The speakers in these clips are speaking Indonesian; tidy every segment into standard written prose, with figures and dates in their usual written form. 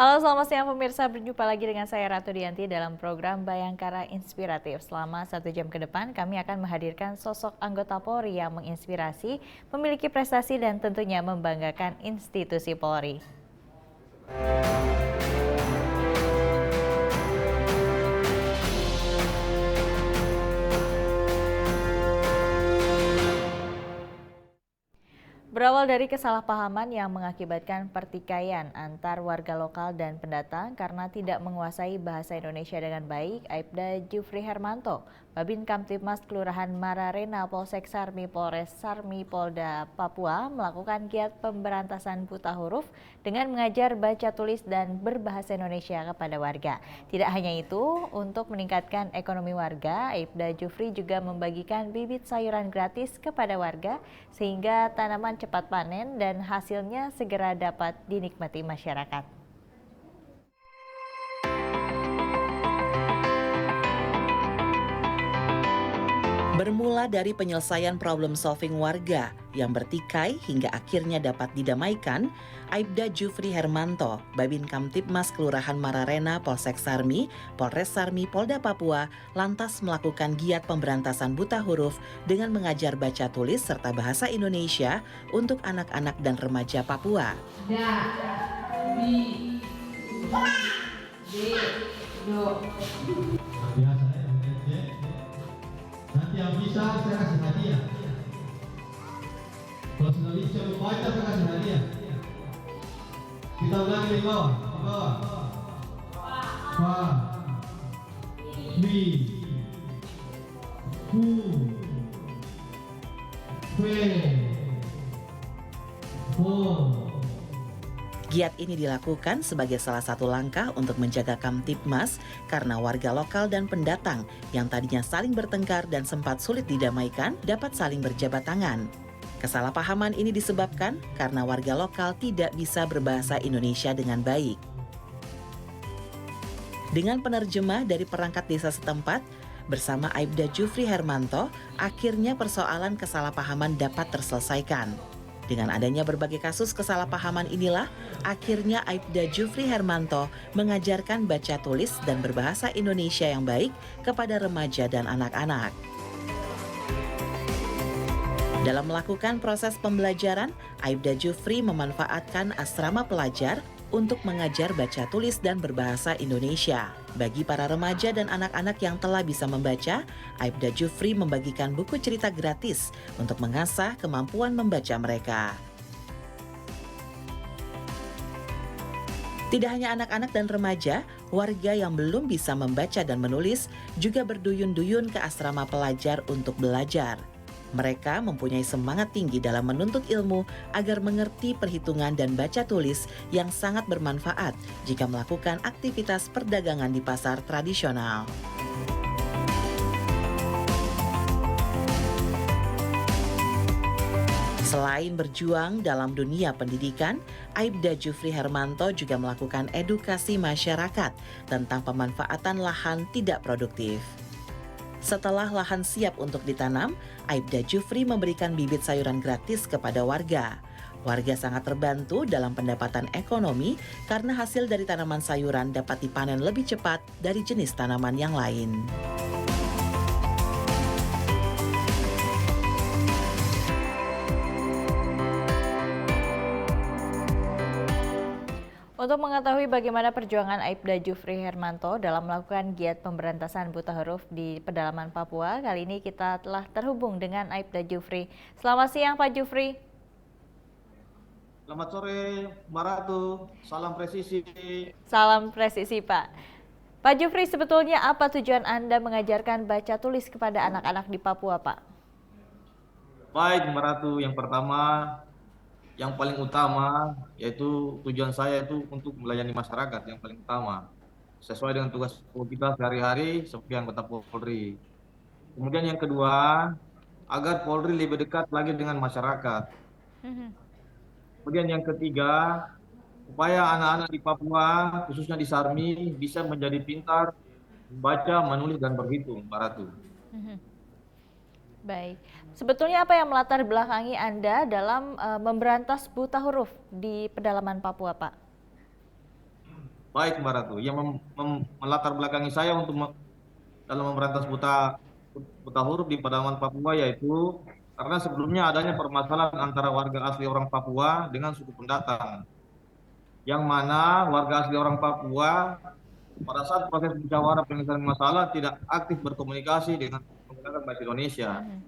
Halo, selamat siang pemirsa. Berjumpa lagi dengan saya Ratu Dianti dalam program Bayangkara Inspiratif. Selama 1 jam ke depan, kami akan menghadirkan sosok anggota Polri yang menginspirasi, memiliki prestasi dan tentunya membanggakan institusi Polri. Berawal dari kesalahpahaman yang mengakibatkan pertikaian antar warga lokal dan pendatang karena tidak menguasai bahasa Indonesia dengan baik, Aibda Jufri Hermanto, Babin Kamtibmas Kelurahan Mararena, Polsek Sarmi, Polres Sarmi, Polda Papua melakukan giat pemberantasan buta huruf dengan mengajar baca tulis dan berbahasa Indonesia kepada warga. Tidak hanya itu, untuk meningkatkan ekonomi warga, Aibda Jufri juga membagikan bibit sayuran gratis kepada warga sehingga tanaman cepat panen dan hasilnya segera dapat dinikmati masyarakat. Bermula dari penyelesaian problem solving warga yang bertikai hingga akhirnya dapat didamaikan, Aibda Jufri Hermanto, Babin Kamtibmas Kelurahan Mararena, Polsek Sarmi, Polres Sarmi, Polda Papua, lantas melakukan giat pemberantasan buta huruf dengan mengajar baca tulis serta bahasa Indonesia untuk anak-anak dan remaja Papua. Nanti yang bisa saya kasih hadiah. Kalau sudah bisa membaca saya kasih hadiah. Kita ulangi di bawah, di bawah. Fa, mi, fu, fe, fo. Giat ini dilakukan sebagai salah satu langkah untuk menjaga Kamtibmas karena warga lokal dan pendatang yang tadinya saling bertengkar dan sempat sulit didamaikan dapat saling berjabat tangan. Kesalahpahaman ini disebabkan karena warga lokal tidak bisa berbahasa Indonesia dengan baik. Dengan penerjemah dari perangkat desa setempat, bersama Aibda Jufri Hermanto, akhirnya persoalan kesalahpahaman dapat terselesaikan. Dengan adanya berbagai kasus kesalahpahaman inilah, akhirnya Aibda Jufri Hermanto mengajarkan baca tulis dan berbahasa Indonesia yang baik kepada remaja dan anak-anak. Dalam melakukan proses pembelajaran, Aibda Jufri memanfaatkan asrama pelajar untuk mengajar baca tulis dan berbahasa Indonesia. Bagi para remaja dan anak-anak yang telah bisa membaca, Aibda Jufri membagikan buku cerita gratis untuk mengasah kemampuan membaca mereka. Tidak hanya anak-anak dan remaja, warga yang belum bisa membaca dan menulis juga berduyun-duyun ke asrama pelajar untuk belajar. Mereka mempunyai semangat tinggi dalam menuntut ilmu agar mengerti perhitungan dan baca tulis yang sangat bermanfaat jika melakukan aktivitas perdagangan di pasar tradisional. Selain berjuang dalam dunia pendidikan, Aibda Jufri Hermanto juga melakukan edukasi masyarakat tentang pemanfaatan lahan tidak produktif. Setelah lahan siap untuk ditanam, Aibda Jufri memberikan bibit sayuran gratis kepada warga. Warga sangat terbantu dalam pendapatan ekonomi karena hasil dari tanaman sayuran dapat dipanen lebih cepat dari jenis tanaman yang lain. Untuk mengetahui bagaimana perjuangan Aibda Jufri Hermanto dalam melakukan giat pemberantasan buta huruf di pedalaman Papua, kali ini kita telah terhubung dengan Aibda Jufri. Selamat siang Pak Jufri. Selamat sore, Mbak Ratu. Salam presisi. Salam presisi Pak. Pak Jufri, sebetulnya apa tujuan Anda mengajarkan baca tulis kepada anak-anak di Papua, Pak? Baik, Mbak Ratu. Yang pertama, yang paling utama, yaitu tujuan saya itu untuk melayani masyarakat yang paling utama. Sesuai dengan tugas kita sehari-hari sebagai anggota Polri. Kemudian yang kedua, agar Polri lebih dekat lagi dengan masyarakat. Kemudian yang ketiga, supaya anak-anak di Papua, khususnya di Sarmi, bisa menjadi pintar, membaca, menulis, dan berhitung, Mbak Ratu. Baik, sebetulnya apa yang melatar belakangi Anda dalam memberantas buta huruf di pedalaman Papua, Pak? Baik Mbak Ratu, yang melatar belakangi saya untuk dalam memberantas buta buta huruf di pedalaman Papua yaitu karena sebelumnya adanya permasalahan antara warga asli orang Papua dengan suku pendatang, yang mana warga asli orang Papua pada saat proses musyawarah penyelesaian masalah tidak aktif berkomunikasi dengan menggunakan bahasa Indonesia. Mhm.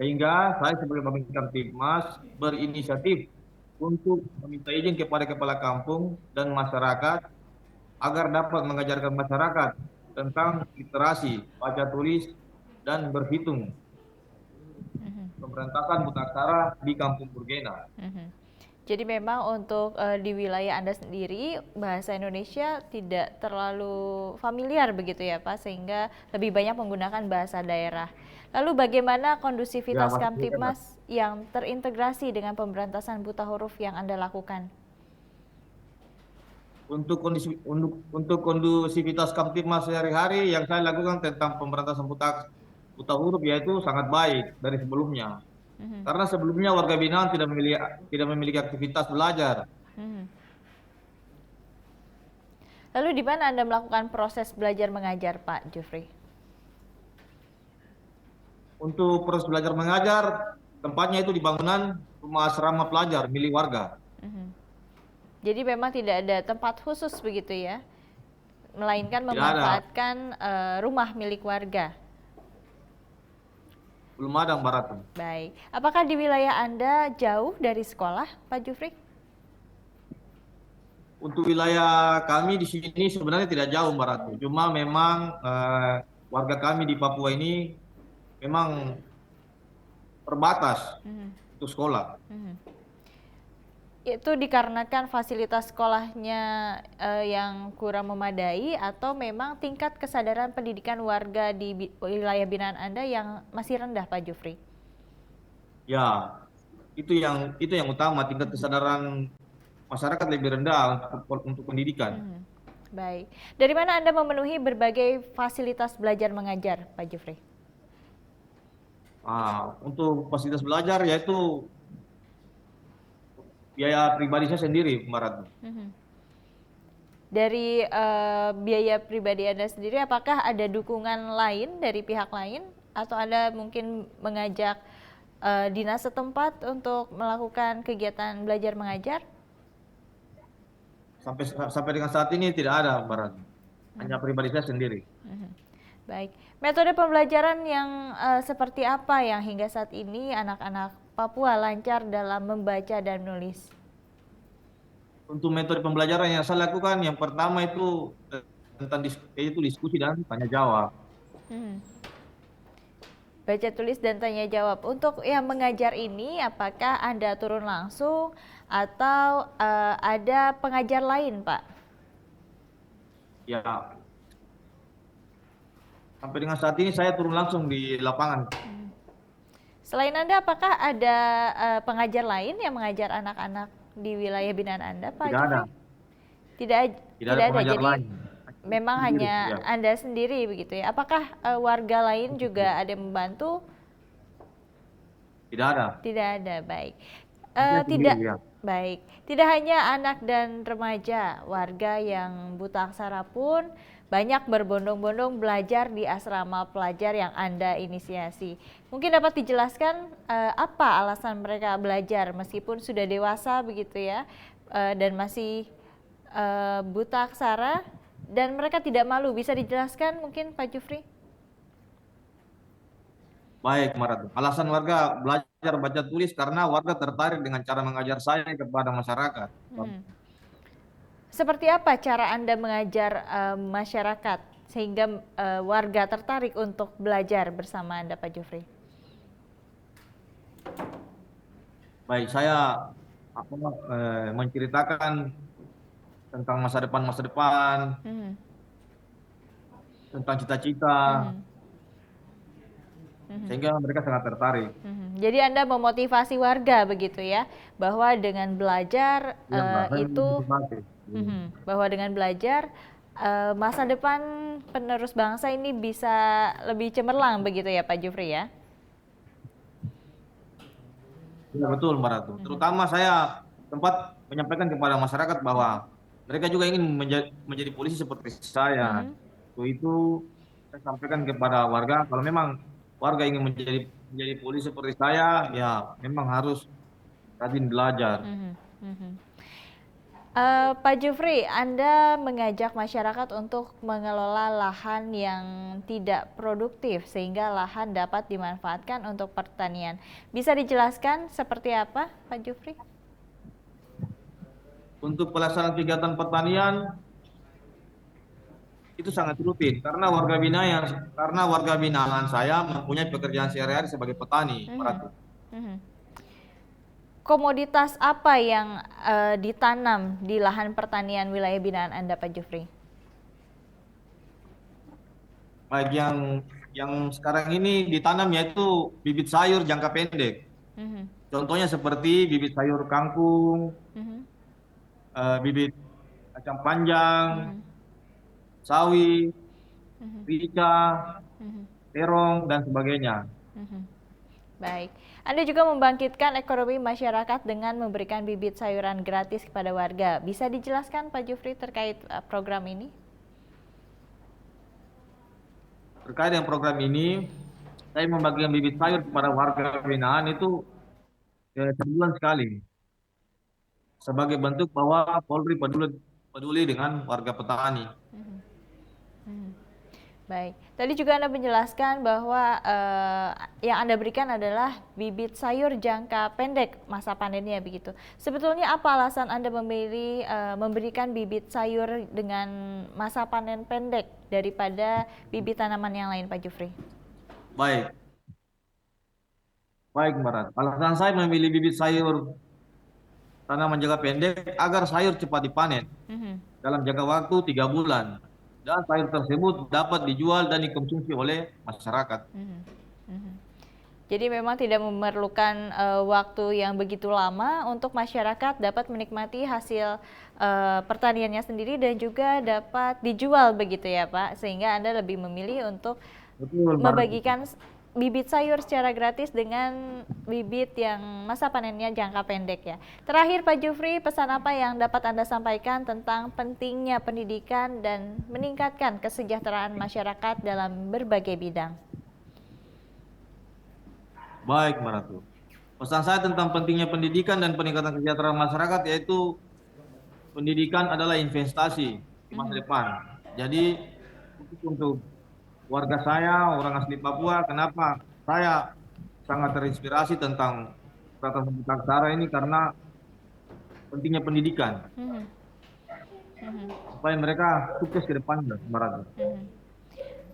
Sehingga saya sebagai Babin Kamtibmas berinisiatif untuk meminta izin kepada kepala kampung dan masyarakat agar dapat mengajarkan masyarakat tentang literasi, baca tulis, dan berhitung Mhm. pemberantasan buta aksara di Kampung Burgena. Mhm. Jadi memang untuk di wilayah Anda sendiri bahasa Indonesia tidak terlalu familiar begitu ya Pak, sehingga lebih banyak menggunakan bahasa daerah. Lalu bagaimana Ya, kondusivitas Mas Burgena. Kamtibmas yang terintegrasi dengan pemberantasan buta huruf yang Anda lakukan? Untuk kondusivitas Kamtibmas sehari-hari yang saya lakukan tentang pemberantasan buta buta huruf yaitu sangat baik dari sebelumnya. Mhm. Karena sebelumnya warga binaan tidak memiliki aktivitas belajar. Mhm. Lalu di mana Anda melakukan proses belajar mengajar Pak Jufri? Untuk proses belajar mengajar, tempatnya itu di bangunan rumah asrama pelajar milik warga. Mhm. Jadi memang tidak ada tempat khusus begitu ya, melainkan Tidak ada, memanfaatkan rumah milik warga. belum ada Mbak Ratu. Baik, apakah di wilayah Anda jauh dari sekolah, Pak Jufri? Untuk wilayah kami di sini sebenarnya tidak jauh Mbak Ratu. Cuma memang warga kami di Papua ini memang terbatas Mhm. untuk sekolah. Mhm. Itu dikarenakan fasilitas sekolahnya yang kurang memadai atau memang tingkat kesadaran pendidikan warga di wilayah binaan Anda yang masih rendah, Pak Jufri? Ya, itu yang utama, tingkat kesadaran masyarakat lebih rendah untuk pendidikan. Mhm. Baik, dari mana Anda memenuhi berbagai fasilitas belajar mengajar, Pak Jufri? Untuk fasilitas belajar yaitu biaya pribadi saya sendiri, Mbak Ratu. Mhm. Dari biaya pribadi Anda sendiri, apakah ada dukungan lain dari pihak lain atau Anda mungkin mengajak dinas setempat untuk melakukan kegiatan belajar mengajar? Sampai dengan saat ini tidak ada, Mbak Ratu. Hanya pribadi saya sendiri. Mhm. Baik, metode pembelajaran yang seperti apa yang hingga saat ini anak-anak Papua lancar dalam membaca dan menulis? Untuk metode pembelajaran yang saya lakukan, yang pertama itu tentang diskusi dan tanya jawab. Mhm. Baca tulis dan tanya jawab. Untuk yang mengajar ini, apakah Anda turun langsung atau ada pengajar lain, Pak? Ya, sampai dengan saat ini saya turun langsung di lapangan. Selain Anda, apakah ada pengajar lain yang mengajar anak-anak di wilayah binaan Anda, Pak Tidak ada, Jufri? Tidak, tidak ada pengajar Jadi lain. memang Sendiri, hanya ya. Anda sendiri begitu ya. Apakah warga lain juga ada yang membantu? Tidak ada. Tidak ada, baik. Saya Tidak, sendiri, ya. baik. Tidak hanya anak dan remaja, warga yang buta aksara pun banyak berbondong-bondong belajar di asrama pelajar yang Anda inisiasi. Mungkin dapat dijelaskan apa alasan mereka belajar meskipun sudah dewasa begitu ya, dan masih buta aksara dan mereka tidak malu. Bisa dijelaskan mungkin Pak Jufri? Baik, Mbak Ratu. Alasan warga belajar baca tulis karena warga tertarik dengan cara mengajar saya kepada masyarakat. Hmm. Seperti apa cara Anda mengajar masyarakat sehingga warga tertarik untuk belajar bersama Anda, Pak Jufri? Baik, saya menceritakan tentang masa depan, Mhm. tentang cita-cita, Mhm. Mhm. sehingga mereka sangat tertarik. Mhm. Jadi Anda memotivasi warga begitu ya, bahwa dengan belajar Ya, Mbak, saya itu, memotivasi. bahwa dengan belajar masa depan penerus bangsa ini bisa lebih cemerlang begitu ya Pak Jufri ya? Ya, betul, Mbak Ratu. Terutama saya sempat menyampaikan kepada masyarakat bahwa mereka juga ingin menjadi polisi seperti saya. Itu saya sampaikan kepada warga, kalau memang warga ingin menjadi polisi seperti saya, ya memang harus rajin belajar. Pak Jufri, Anda mengajak masyarakat untuk mengelola lahan yang tidak produktif sehingga lahan dapat dimanfaatkan untuk pertanian. Bisa dijelaskan seperti apa, Pak Jufri? Untuk pelaksanaan kegiatan pertanian itu sangat rutin karena warga binaan saya mempunyai pekerjaan sehari-hari sebagai petani, Pak Ratu. Komoditas apa yang ditanam di lahan pertanian wilayah binaan Anda, Pak Jufri? Baik, yang sekarang ini ditanam yaitu bibit sayur jangka pendek. Contohnya seperti bibit sayur kangkung, bibit kacang panjang, sawi, rica, terong, dan sebagainya. Baik, Anda juga membangkitkan ekonomi masyarakat dengan memberikan bibit sayuran gratis kepada warga. Bisa dijelaskan Pak Jufri terkait program ini? Terkait dengan program ini, saya membagikan bibit sayur kepada warga binaan itu sebulan sekali. Sebagai bentuk bahwa Polri peduli dengan warga petani. Baik, tadi juga Anda menjelaskan bahwa yang Anda berikan adalah bibit sayur jangka pendek masa panennya begitu. Sebetulnya apa alasan Anda memilih memberikan bibit sayur dengan masa panen pendek daripada bibit tanaman yang lain, Pak Jufri? Baik, Mbak Rat. Alasan saya memilih bibit sayur tanaman jangka pendek agar sayur cepat dipanen dalam jangka waktu 3 bulan. Dan sayur tersebut dapat dijual dan dikonsumsi oleh masyarakat. Jadi memang tidak memerlukan waktu yang begitu lama untuk masyarakat dapat menikmati hasil pertaniannya sendiri dan juga dapat dijual begitu ya Pak, sehingga Anda lebih memilih untuk membagikan bibit sayur secara gratis dengan bibit yang masa panennya jangka pendek ya. Terakhir Pak Jufri, pesan apa yang dapat Anda sampaikan tentang pentingnya pendidikan dan meningkatkan kesejahteraan masyarakat dalam berbagai bidang? Baik, Mbak Ratu. Pesan saya tentang pentingnya pendidikan dan peningkatan kesejahteraan masyarakat yaitu pendidikan adalah investasi di masa depan. Jadi untuk warga saya, orang asli Papua, kenapa saya sangat terinspirasi tentang Keraton Seputar Aksara ini karena pentingnya pendidikan. Supaya mereka sukses ke depannya, Mbak Ratu.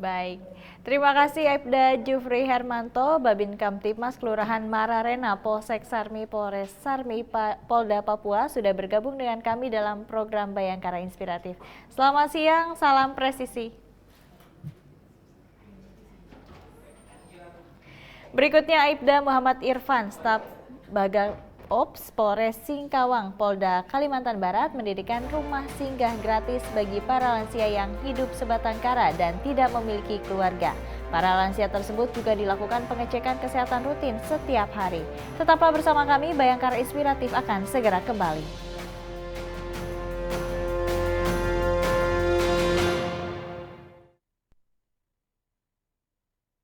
Baik, terima kasih Aibda Jufri Hermanto, Babin Kamtibmas Kelurahan Mararena, Polsek Sarmi, Polres Sarmi, Polda Papua sudah bergabung dengan kami dalam program Bayangkara Inspiratif. Selamat siang, salam presisi. Berikutnya Aibda Muhammad Irfan, Staf Baga Ops Polres Singkawang, Polda Kalimantan Barat mendirikan rumah singgah gratis bagi para lansia yang hidup sebatang kara dan tidak memiliki keluarga. Para lansia tersebut juga dilakukan pengecekan kesehatan rutin setiap hari. Tetaplah bersama kami, Bayangkara Inspiratif akan segera kembali.